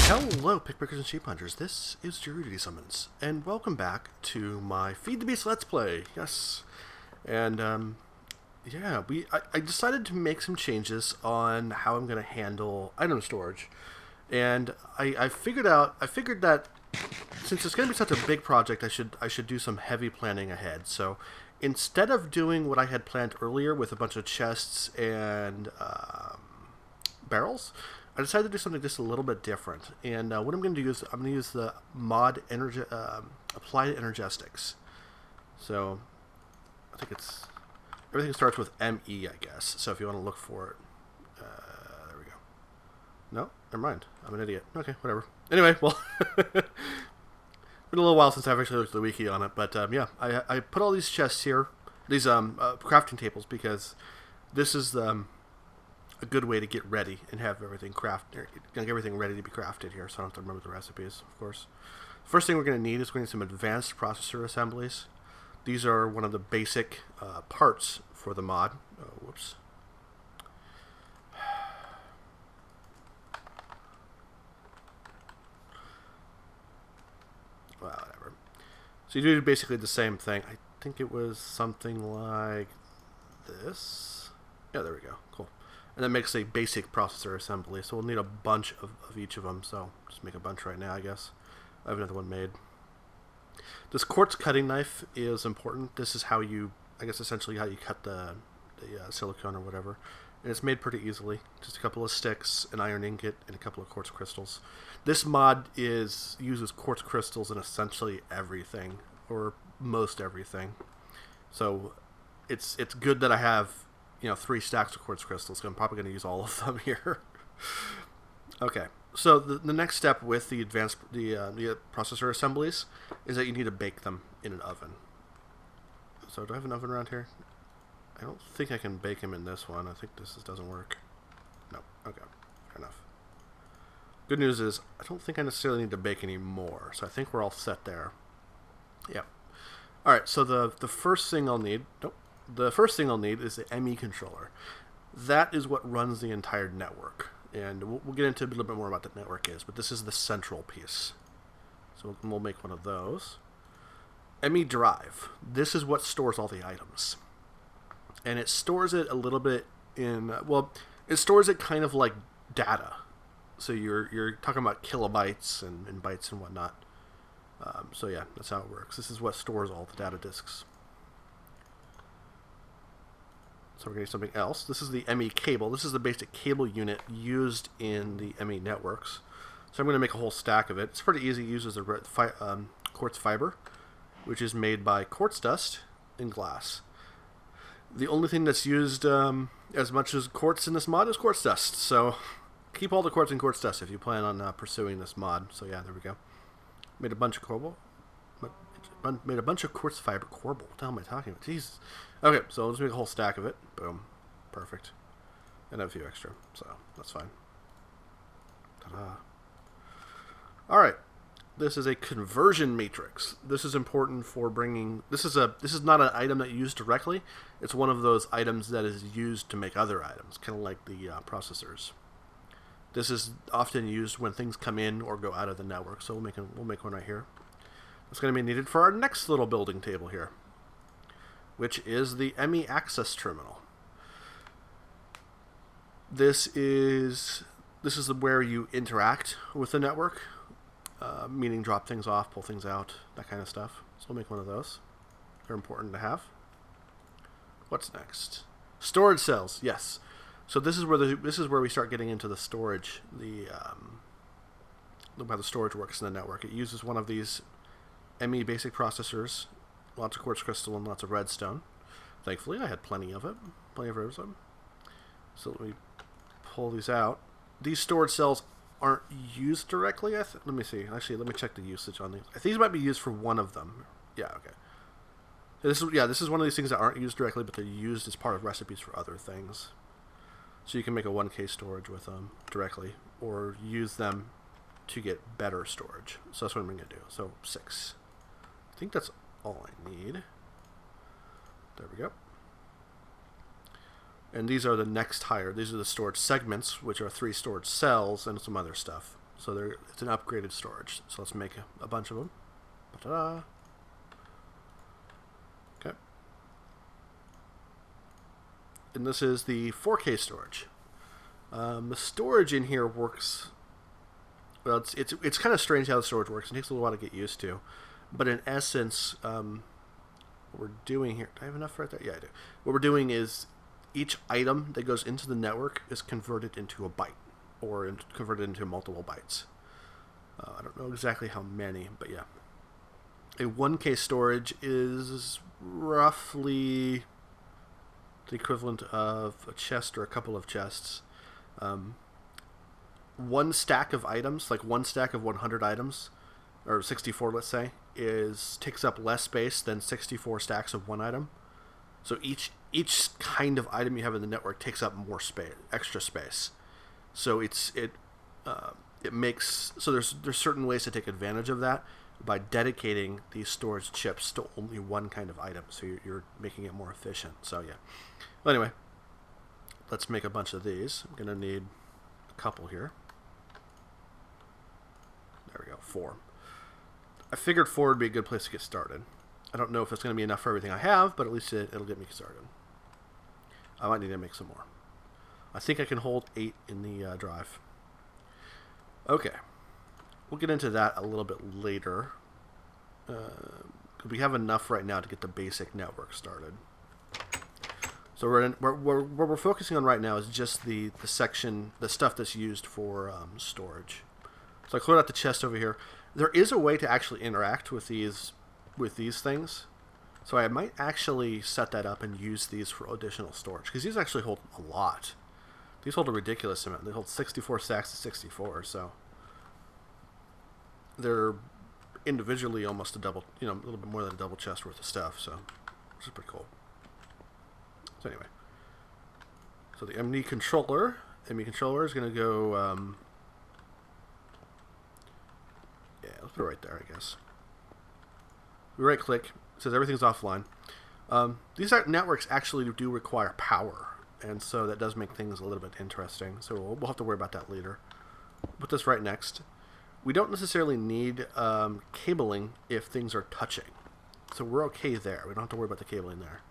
Hello, pickpickers and sheep hunters. This is JuryDutySummons, and welcome back to my Feed the Beast Let's Play. Yes, and yeah, I decided to make some changes on how I'm going to handle item storage, and I figured that since it's going to be such a big project, I should do some heavy planning ahead. So instead of doing what I had planned earlier with a bunch of chests and barrels, I decided to do something just a little bit different. And what I'm going to do is I'm going to use the mod Applied Energistics. So I think everything starts with ME, I guess. So if you want to look for it, there we go. No, never mind. I'm an idiot. Okay, whatever. Anyway, well, been a little while since I've actually looked at the wiki on it, but yeah, I put all these chests here, these crafting tables, because this is a good way to get ready and have everything everything ready to be crafted here, so I don't have to remember the recipes, of course. First thing we're going to need is some advanced processor assemblies. These are one of the basic parts for the mod. Oh, whoops. Well, whatever. So you do basically the same thing. I think it was something like this. Yeah, there we go. Cool. And that makes a basic processor assembly. So we'll need a bunch of each of them. So just make a bunch right now, I guess. I have another one made. This quartz cutting knife is important. This is how you, I guess, essentially how you cut the silicone or whatever. And it's made pretty easily. Just a couple of sticks, an iron ingot, and a couple of quartz crystals. This mod uses quartz crystals in essentially everything, or most everything. So it's good that I have 3 stacks of quartz crystals. So I'm probably going to use all of them here. Okay, so the next step with the advanced the processor assemblies is that you need to bake them in an oven. So do I have an oven around here? I don't think I can bake them in this one. I think this doesn't work. No. Okay, fair enough. Good news is I don't think I necessarily need to bake any more. So I think we're all set there. Yeah. All right. So the first thing I'll need. Nope. The first thing I'll need is the ME controller. That is what runs the entire network. And we'll get into a little bit more about what the network is, but this is the central piece. So we'll make one of those. ME drive. This is what stores all the items. And it stores it a little bit in, it stores it kind of like data. So you're talking about kilobytes and bytes and whatnot. So yeah, that's how it works. This is what stores all the data disks. So we're going to do something else. This is the ME cable. This is the basic cable unit used in the ME networks. So I'm going to make a whole stack of it. It's pretty easy. It uses the quartz fiber, which is made by quartz dust and glass. The only thing that's used as much as quartz in this mod is quartz dust. So keep all the quartz and quartz dust if you plan on pursuing this mod. So yeah, there we go. Made a bunch of corbel. Made a bunch of quartz fiber. Corbel. What the hell am I talking about? Jesus. Okay, so let's make a whole stack of it. Boom. Perfect. And have a few extra. So that's fine. Ta-da. Alright. This is a conversion matrix. This is important for bringing... This is not an item that you use directly. It's one of those items that is used to make other items, kind of like the processors. This is often used when things come in or go out of the network. So we'll make one right here. It's going to be needed for our next little building table here, which is the ME access terminal. This is where you interact with the network, meaning drop things off, pull things out, that kind of stuff. So we'll make one of those. They're important to have. What's next? Storage cells. Yes. So this is where we start getting into the storage, how the storage works in the network. It uses one of these ME basic processors, lots of quartz crystal and lots of redstone. Thankfully, I had plenty of it, plenty of redstone. So let me pull these out. These storage cells aren't used directly. Let me see. Actually, let me check the usage on these. I think these might be used for one of them. Yeah. Okay. This is one of these things that aren't used directly, but they're used as part of recipes for other things. So you can make a 1K storage with them directly, or use them to get better storage. So that's what I'm going to do. So 6. I think that's all I need. There we go. And these are the next higher. These are the storage segments, which are 3 storage cells and some other stuff. So it's an upgraded storage. So let's make a bunch of them. Ta-da! Okay. And this is the 4K storage. The storage in here works. Well, it's kind of strange how the storage works. It takes a little while to get used to, but in essence, what we're doing here. Do I have enough right there? Yeah, I do. What we're doing is each item that goes into the network is converted into a byte, or converted into multiple bytes. I don't know exactly how many, but yeah. A 1K storage is roughly the equivalent of a chest or a couple of chests. One stack of items, like one stack of 100 items, or 64, let's say, takes up less space than 64 stacks of one item. So each kind of item you have in the network takes up more space, extra space. So it makes so there's certain ways to take advantage of that by dedicating these storage chips to only one kind of item. So you're making it more efficient. So yeah. Well, anyway, let's make a bunch of these. I'm gonna need a couple here. There we go, 4. I figured 4 would be a good place to get started. I don't know if it's going to be enough for everything I have, but at least it'll get me started. I might need to make some more. I think I can hold 8 in the drive. Okay. We'll get into that a little bit later. We have enough right now to get the basic network started. So what we're focusing on right now is just the section, the stuff that's used for storage. So I cleared out the chest over here. There is a way to actually interact with these things. So I might actually set that up and use these for additional storage, because these actually hold a lot. These hold a ridiculous amount. They hold 64 stacks of 64, so they're individually almost a double, a little bit more than a double chest worth of stuff, so which is pretty cool. So anyway, so the ME controller is going to go, yeah, let's put it right there, I guess. We right click, it says everything's offline. These networks actually do require power, and so that does make things a little bit interesting. So we'll have to worry about that later. Put this right next. We don't necessarily need cabling if things are touching, so we're okay there. We don't have to worry about the cabling there.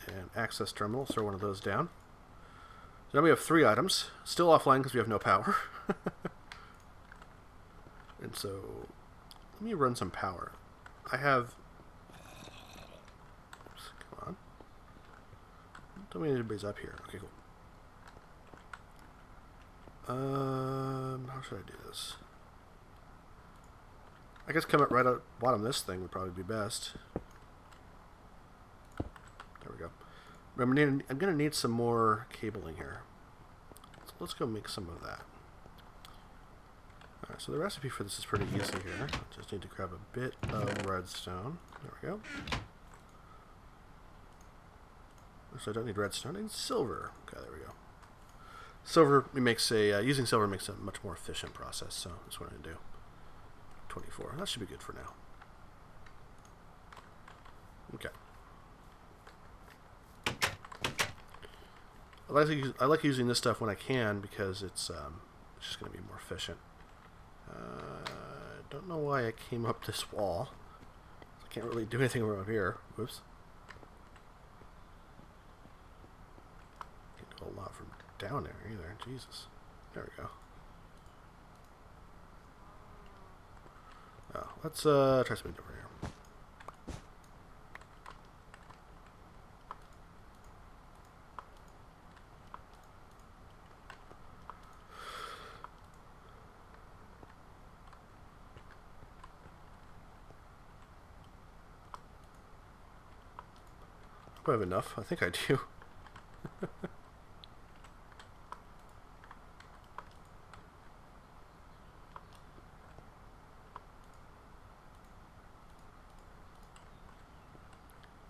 And access terminal, throw one of those down. So now we have 3 items, still offline because we have no power. And so let me run some power. I have. Oops, come on. Tell me anybody's up here. Okay, cool. How should I do this? I guess come up right at bottom of this thing would probably be best. There we go. Remember, I'm going to need some more cabling here. So let's go make some of that. Alright, so the recipe for this is pretty easy here. Just need to grab a bit of redstone. There we go. So I don't need redstone, I need silver. Okay, there we go. Silver using silver makes a much more efficient process, so that's what I'm going to do. 24. That should be good for now. Okay. I like using this stuff when I can because it's just going to be more efficient. I don't know why I came up this wall. I can't really do anything around here. Whoops. Can't do a lot from down there either. Jesus. There we go. Oh, let's try something over here. I have enough. I think I do.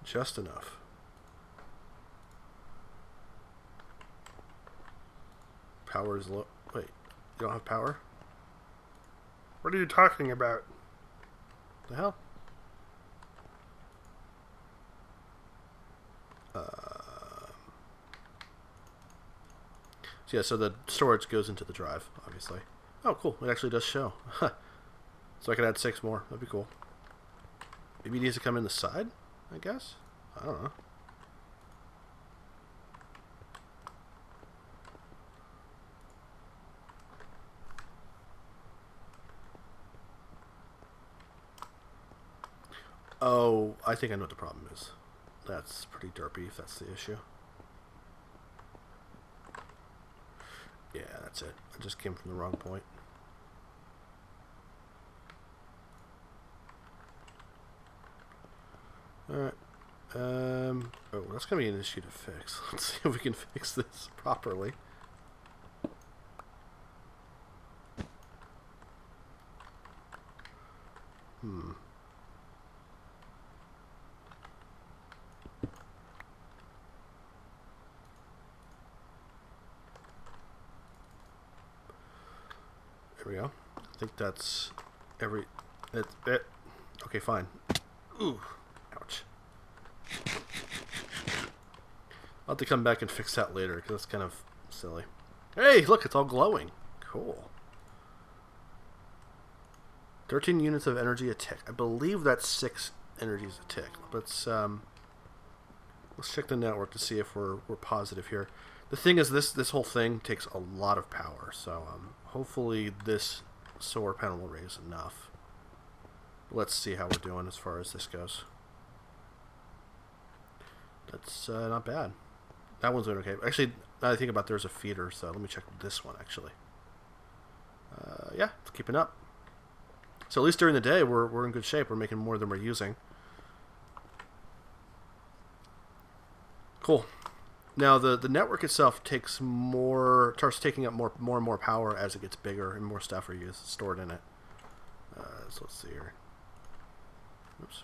Just enough. Power is low. Wait, you don't have power? What are you talking about? The hell? So yeah, so the storage goes into the drive, obviously. Oh, cool. It actually does show. So I could add 6 more. That'd be cool. Maybe it needs to come in the side, I guess? I don't know. Oh, I think I know what the problem is. That's pretty derpy if that's the issue. Yeah, that's it. I just came from the wrong point. Alright. Oh, that's going to be an issue to fix. Let's see if we can fix this properly. There we go. I think that's every... it. Okay, fine. Ooh. Ouch. I'll have to come back and fix that later, because that's kind of silly. Hey, look, it's all glowing. Cool. 13 units of energy a tick. I believe that's 6 energies a tick. Let's check the network to see if we're positive here. The thing is, this whole thing takes a lot of power, so hopefully this solar panel will raise enough. Let's see how we're doing as far as this goes. That's not bad. That one's doing okay. Actually, now that I think about it, there's a feeder, so let me check this one, actually. Yeah, it's keeping up. So at least during the day, we're in good shape. We're making more than we're using. Cool. Now, the network itself starts taking up more and more power as it gets bigger and more stuff are stored in it. So let's see here. Oops.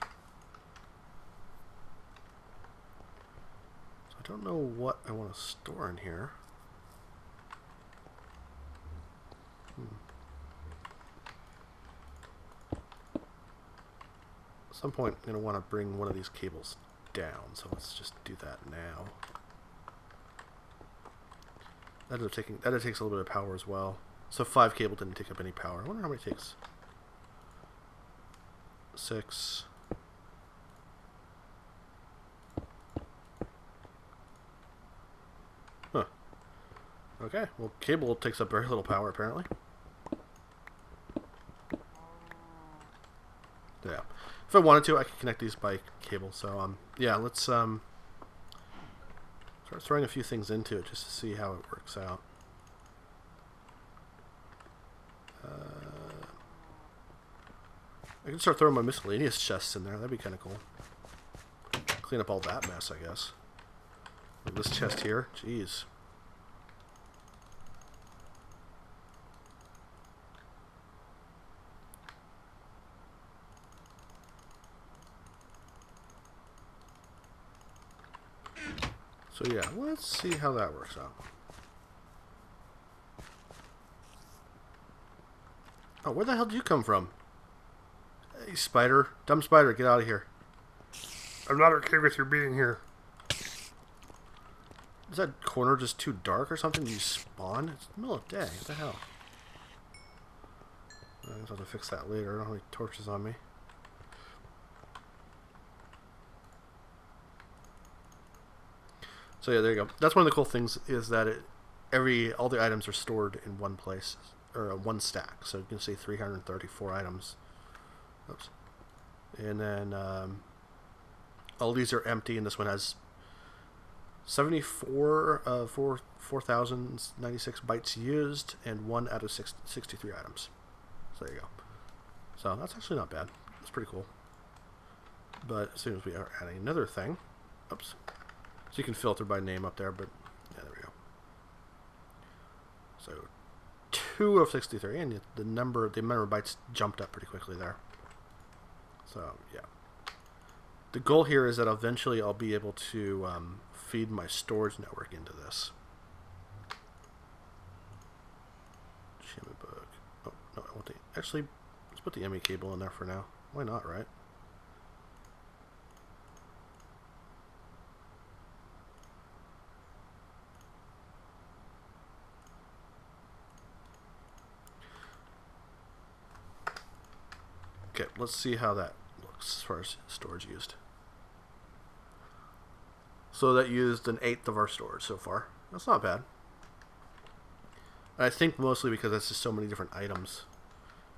So I don't know what I want to store in here. At some point, I'm going to want to bring one of these cables down, so let's just do that now. That takes a little bit of power as well. So 5 cable didn't take up any power. I wonder how many it takes. 6. Huh. Okay, well, cable takes up very little power, apparently. Yeah. If I wanted to, I could connect these by cable. So, yeah, let's, start throwing a few things into it just to see how it works out. I can start throwing my miscellaneous chests in there. That'd be kind of cool. Clean up all that mess, I guess. Like this chest here. Jeez. So yeah, let's see how that works out. Oh, where the hell did you come from? Hey, spider. Dumb spider, get out of here. I'm not okay with your being here. Is that corner just too dark or something? Did you spawn? It's the middle of the day. What the hell? I guess I'll have to fix that later. I don't have any torches on me. So yeah, there you go. That's one of the cool things is that all the items are stored in one place, or one stack. So you can see 334 items. Oops. And then all these are empty, and this one has 4,096 bytes used, and 1 out of 63 items. So there you go. So that's actually not bad. That's pretty cool. But as soon as we are adding another thing, oops. So you can filter by name up there, but yeah, there we go. So 2 of 63, and the amount of bytes jumped up pretty quickly there. So yeah, the goal here is that eventually I'll be able to feed my storage network into this. Shimmy bug. Oh no, I want the actually. Let's put the ME cable in there for now. Why not, right? Okay, let's see how that looks as far as storage used. So that used 1/8 of our storage so far. That's not bad. I think mostly because that's just so many different items.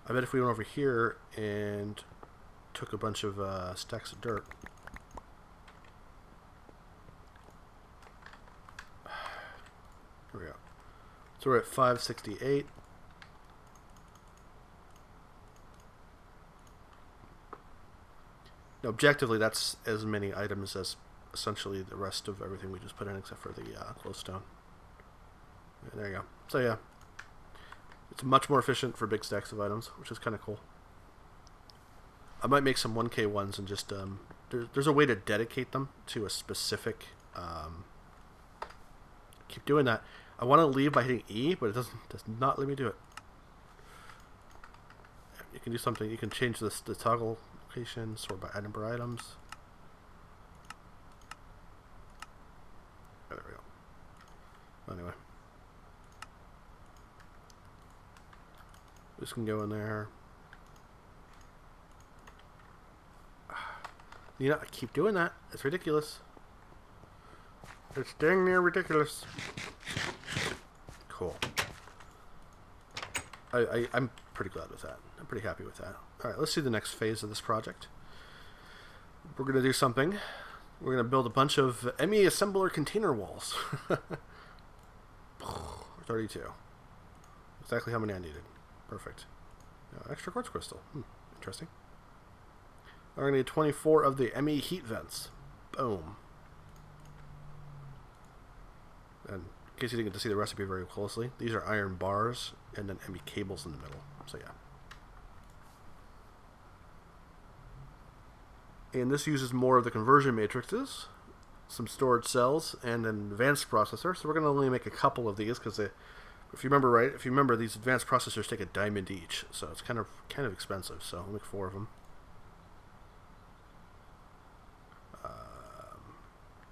I bet if we went over here and took a bunch of stacks of dirt. Here we go. So we're at 568. Now, objectively, that's as many items as essentially the rest of everything we just put in, except for the glowstone. There you go. So yeah, it's much more efficient for big stacks of items, which is kind of cool. I might make some 1K ones and just there's a way to dedicate them to a specific. Keep doing that. I want to leave by hitting E, but it does not let me do it. You can do something. You can change the toggle location, sort by number items. Oh, there we go. Anyway, this can go in there. You know, I keep doing that. It's ridiculous. It's dang near ridiculous. Cool. I'm pretty glad with that. I'm pretty happy with that. Alright, let's see the next phase of this project. We're going to do something. We're going to build a bunch of ME assembler container walls. 32. Exactly how many I needed. Perfect. Extra quartz crystal. Interesting. We're going to need 24 of the ME heat vents. Boom. And in case you didn't get to see the recipe very closely, these are iron bars and then ME cables in the middle. So yeah. And this uses more of the conversion matrices, some storage cells, and an advanced processor. So we're going to only make a couple of these because if you remember, these advanced processors take a diamond each, so it's kind of expensive. So I'll make 4 of them.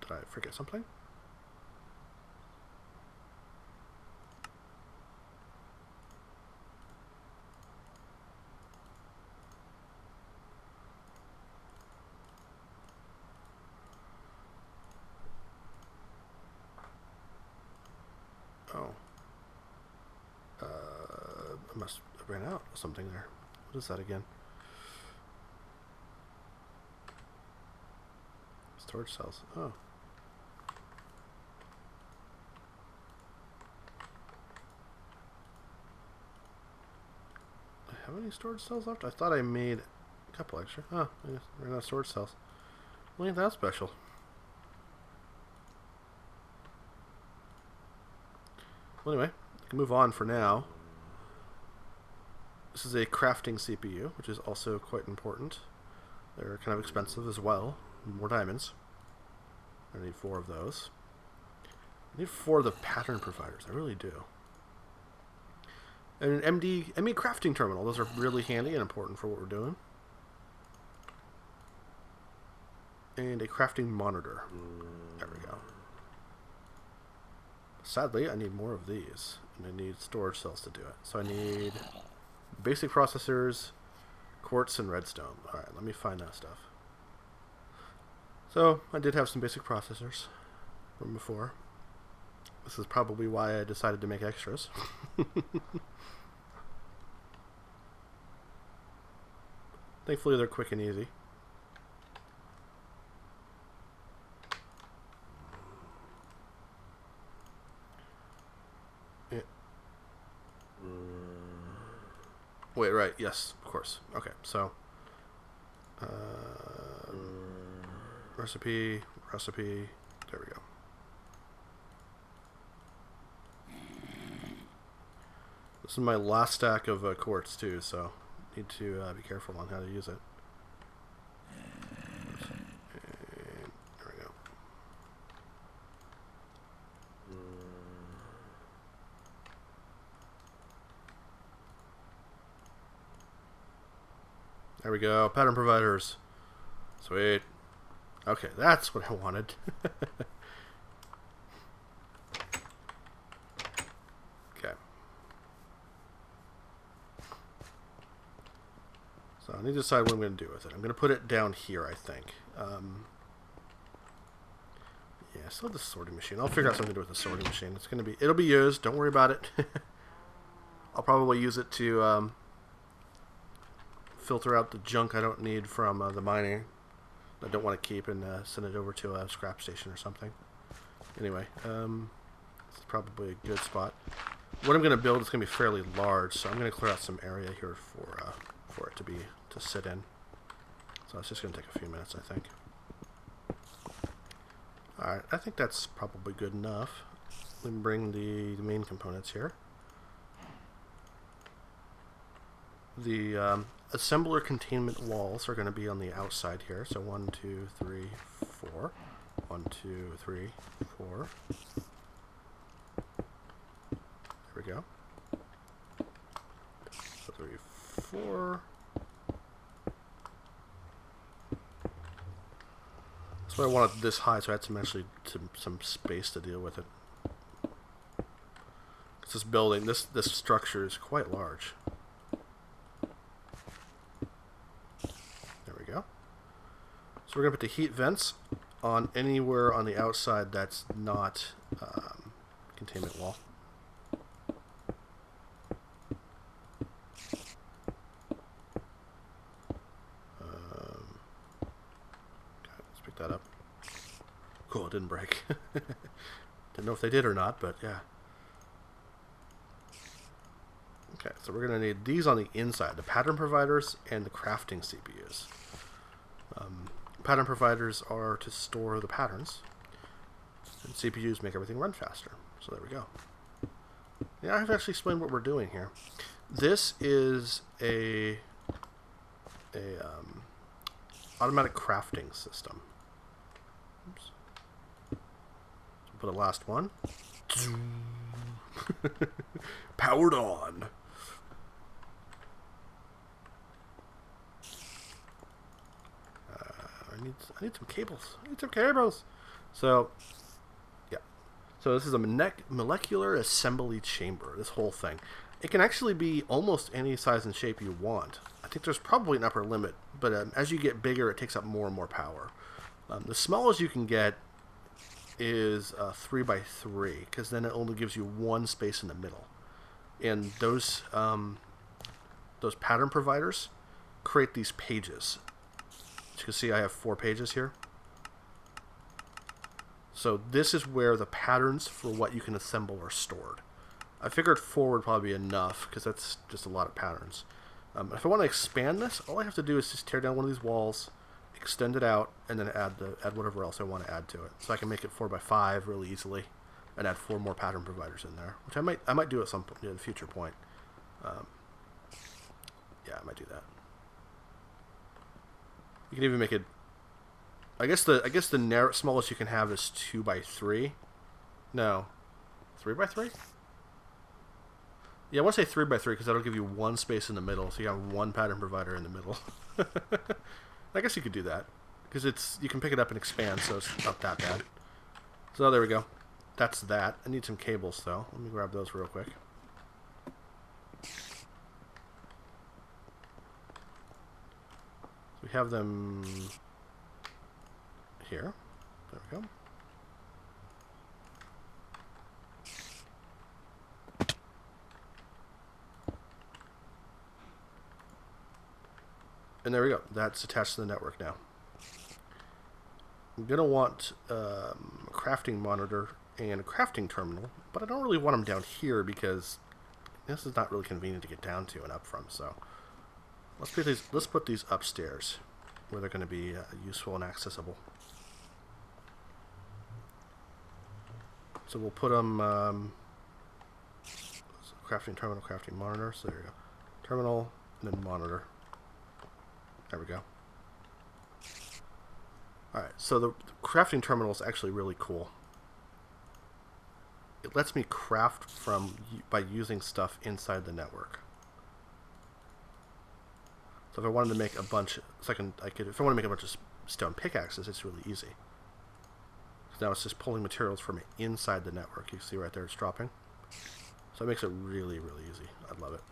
Did I forget something? Oh. I must have ran out of something there. What is that again? Storage cells. Oh. I have any storage cells left? I thought I made a couple extra. Oh, I just ran out of storage cells. Well, ain't that special. Well, anyway, I can move on for now. This is a crafting CPU, which is also quite important. They're kind of expensive as well. More diamonds. I need 4 of those. I need 4 of the pattern providers. I really do. And an ME crafting terminal. Those are really handy and important for what we're doing. And a crafting monitor. There we go. Sadly, I need more of these, and I need storage cells to do it. So I need basic processors, quartz, and redstone. Alright, let me find that stuff. So, I did have some basic processors from before. This is probably why I decided to make extras. Thankfully, they're quick and easy. Wait, right, yes, of course. Okay, so recipe, there we go. This is my last stack of quartz too, so need to be careful on how to use it. And there we go. There we go. Pattern providers. Sweet. Okay, that's what I wanted. Okay. So I need to decide what I'm going to do with it. I'm going to put it down here, I think. Yeah, still the sorting machine. I'll figure out something to do with the sorting machine. It'll be used. Don't worry about it. I'll probably use it to filter out the junk I don't need from the mining. I don't want to keep and send it over to a scrap station or something. Anyway, this is probably a good spot. What I'm going to build is going to be fairly large, so I'm going to clear out some area here for it to sit in. So it's just going to take a few minutes, I think. Alright, I think that's probably good enough. Let me bring the main components here. The assembler containment walls are going to be on the outside here. So 1, 2, 3, 4. 1, 2, 3, 4. There we go. 3, 4. So I want it this high, so I had some space to deal with it. Because this building, this structure is quite large. There we go. So we're going to put the heat vents on anywhere on the outside that's not containment wall. That up. Cool, it didn't break. Didn't know if they did or not, but yeah. Okay, so we're going to need these on the inside, the pattern providers and the crafting CPUs. Pattern providers are to store the patterns, and CPUs make everything run faster. So there we go. Yeah, I have actually explained what we're doing here. This is a automatic crafting system. Oops. For the last one. Powered on. I need some cables. I need some cables. So, yeah. So this is a molecular assembly chamber. This whole thing. It can actually be almost any size and shape you want. I think there's probably an upper limit, but as you get bigger, it takes up more and more power. The smallest you can get is 3 by 3, because then it only gives you one space in the middle. And those pattern providers create these pages. As you can see, I have 4 pages here. So this is where the patterns for what you can assemble are stored. I figured 4 would probably be enough, because that's just a lot of patterns. If I want to expand this, all I have to do is just tear down one of these walls, extend it out, and then add whatever else I want to add to it. So I can make it 4 by 5 really easily, and add 4 more pattern providers in there, which I might do at some point, at a future point. Yeah, I might do that. You can even make it. I guess the smallest you can have is 2 by 3. No, 3 by 3. Yeah, I want to say 3 by 3 because that'll give you one space in the middle, so you have one pattern provider in the middle. I guess you could do that because you can pick it up and expand, so it's not that bad. So there we go. That's that. I need some cables though. Let me grab those real quick. We have them here. There we go. And there we go. That's attached to the network now. I'm going to want a crafting monitor and a crafting terminal, but I don't really want them down here because this is not really convenient to get down to and up from. So let's put these upstairs where they're going to be useful and accessible. So we'll put them crafting terminal, crafting monitor. So there we go. Terminal and then monitor. There we go. Alright, so the crafting terminal is actually really cool. It lets me craft by using stuff inside the network. So if I wanted to make a bunch, if I want to make a bunch of stone pickaxes, it's really easy. So now it's just pulling materials from inside the network. You see right there, it's dropping. So it makes it really, really easy. I love it.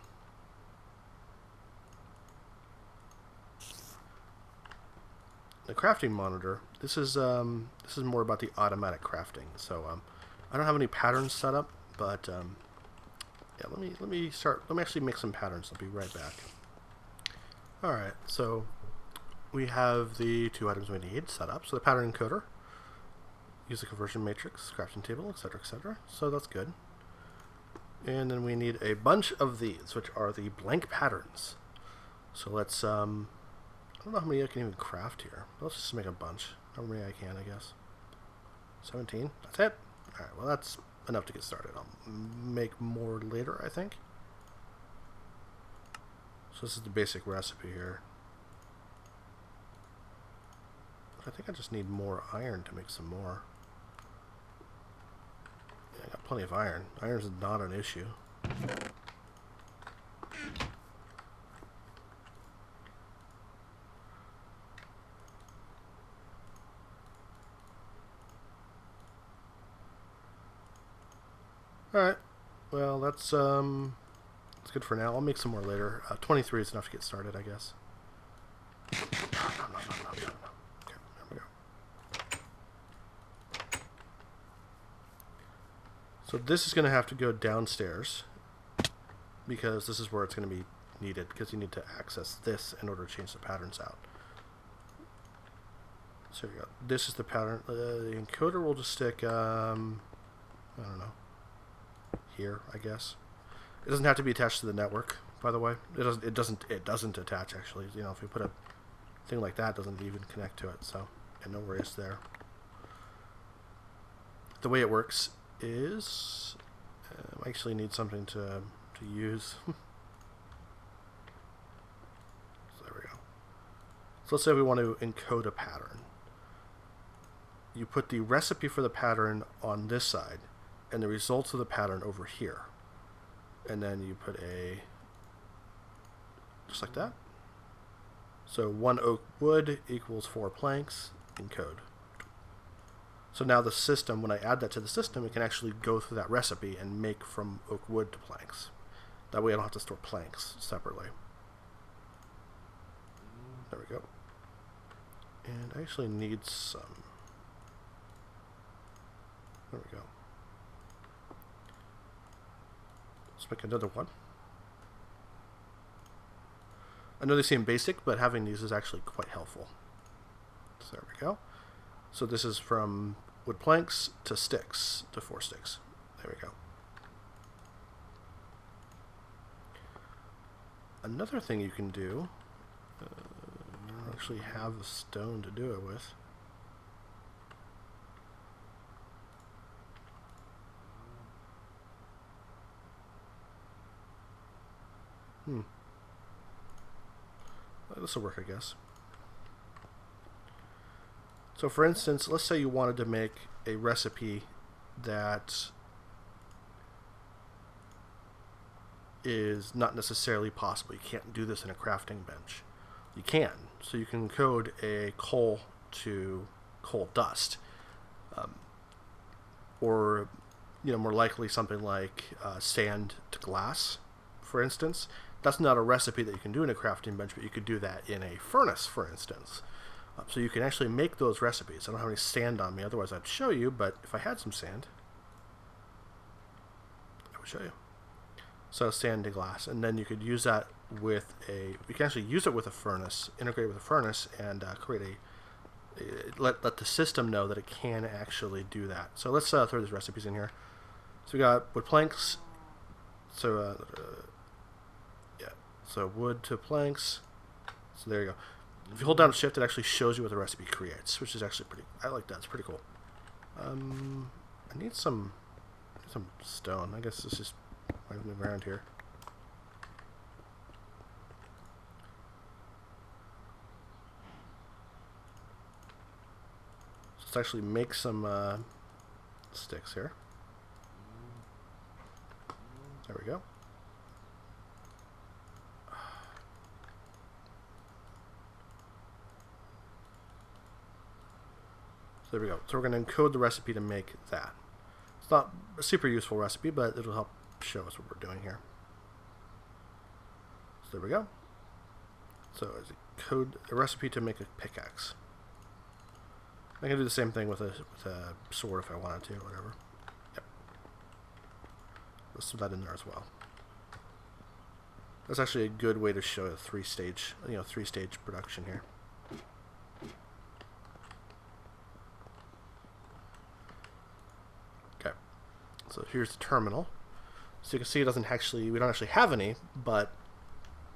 the crafting monitor, this is more about the automatic crafting. So I don't have any patterns set up, but yeah, let me actually make some patterns. I'll be right back. All right, so we have the 2 items we need set up. So the pattern encoder, use the conversion matrix, crafting table, etc., etc. So that's good. And then we need a bunch of these, which are the blank patterns. So let's I don't know how many I can even craft here. Let's just make a bunch. How many I can, I guess. 17. That's it. All right. Well, that's enough to get started. I'll make more later, I think. So this is the basic recipe here. I think I just need more iron to make some more. Yeah, I got plenty of iron. Iron is not an issue. Alright. Well, that's good for now. I'll make some more later. 23 is enough to get started, I guess. No. Okay, there we go. So this is going to have to go downstairs because this is where it's going to be needed, because you need to access this in order to change the patterns out. So we go. This is the pattern. The encoder will just stick, I don't know, here, I guess. It doesn't have to be attached to the network, by the way. It doesn't attach, actually. You know, if we put a thing like that, it doesn't even connect to it. So yeah, no worries there. The way it works is I actually need something to use. So there we go. So let's say we want to encode a pattern. You put the recipe for the pattern on this side and the results of the pattern over here. And then you put a, just like that. So 1 oak wood equals 4 planks, encode. So now the system, when I add that to the system, it can actually go through that recipe and make from oak wood to planks. That way I don't have to store planks separately. There we go. And I actually need some. There we go. Let's make another one. I know they seem basic, but having these is actually quite helpful. So there we go. So this is from wood planks to sticks to 4 sticks. There we go. Another thing you can do, you don't actually have the stone to do it with. This will work, I guess. So for instance, let's say you wanted to make a recipe that is not necessarily possible. You can't do this in a crafting bench. You can. So you can code a coal to coal dust. Or, you know, more likely something like sand to glass, for instance. That's not a recipe that you can do in a crafting bench, but you could do that in a furnace, for instance. So you can actually make those recipes. I don't have any sand on me, otherwise I'd show you, but if I had some sand, I would show you. So sand to glass, and then you could use that with you can actually use it with a furnace, integrate with a furnace, and create let the system know that it can actually do that. So let's throw these recipes in here. So we got wood planks, so so wood to planks. So there you go. If you hold down shift, it actually shows you what the recipe creates, which is actually pretty. I like that. It's pretty cool. I need some stone. I guess this is move around here. So let's actually make some sticks here. There we go. So there we go. So we're going to encode the recipe to make that. It's not a super useful recipe, but it'll help show us what we're doing here. So there we go. So as a code, a recipe to make a pickaxe. I can do the same thing with a sword if I wanted to, whatever. Yep. Let's put that in there as well. That's actually a good way to show a three-stage production here. Okay. So here's the terminal. So you can see we don't actually have any, but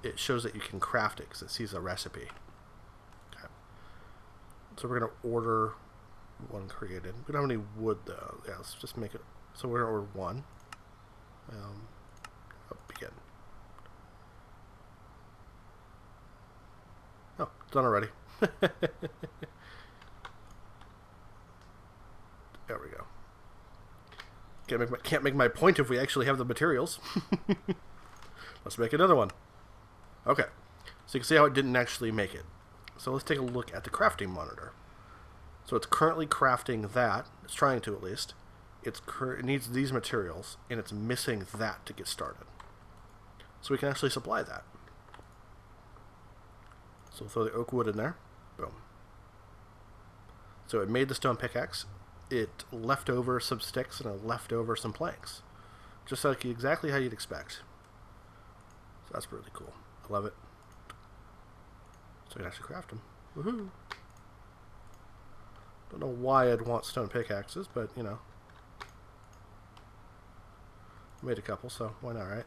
it shows that you can craft it because it sees a recipe. Okay. So we're going to order one created. We don't have any wood though. Yeah, let's just make it. So we're going to order one. Begin. Oh, done already. There we go. Can't make my point if we actually have the materials. Let's make another one. Okay, so you can see how it didn't actually make it. So let's take a look at the crafting monitor. So it's currently crafting that. It's trying to, at least. It needs these materials, and it's missing that to get started. So we can actually supply that. So we'll throw the oak wood in there. Boom. So it made the stone pickaxe. It left over some sticks and it left over some planks. Just like exactly how you'd expect. So that's really cool. I love it. So we can actually craft them. Woohoo! Don't know why I'd want stone pickaxes, but you know. I made a couple, so why not, right?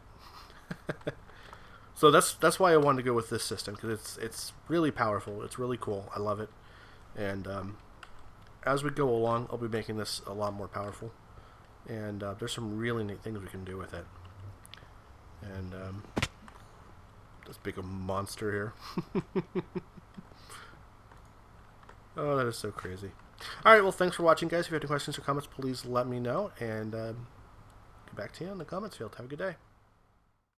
So that's why I wanted to go with this system, because it's really powerful. It's really cool. I love it. And as we go along, I'll be making this a lot more powerful. And there's some really neat things we can do with it. And this big monster here. Oh, that is so crazy. Alright, well, thanks for watching, guys. If you have any questions or comments, please let me know. And get back to you in the comments field. Have a good day.